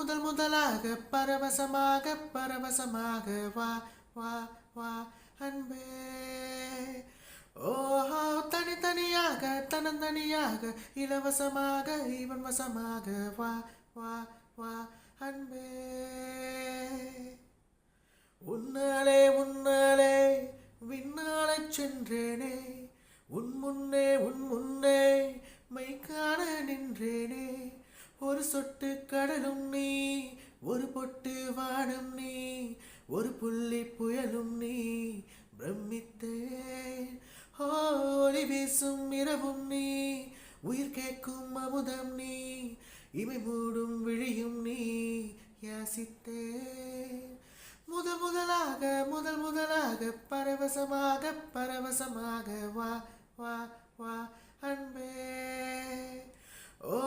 முதல் முதலாக பரவசமாக பரவசமாக வா வா வா அன்பே. ஓஹோ தனித்தனியாக தனந்தனியாக இலவசமாக இவன் வசமாக வா வா வா அன்பே. உன்னாலே உன்னாலே விண்ணாலச் சென்றேனே, உன் முன்னே மை காண நின்றேனே. ஒரு சொட்டு கடலும் நீ, ஒரு பொட்டு வானம் நீ, ஒரு புள்ளி புயலும் நீ, பிரமித்தேன். ஒளி வீசும் இரவும் நீ, உயிர் கேட்கும் அமுதம் நீ, இமை மூடும் விழியும் நீ, யாசித்தேன். முதல் முதலாக பரவசமாக பரவசமாக வா வா வா அன்பே. ஓ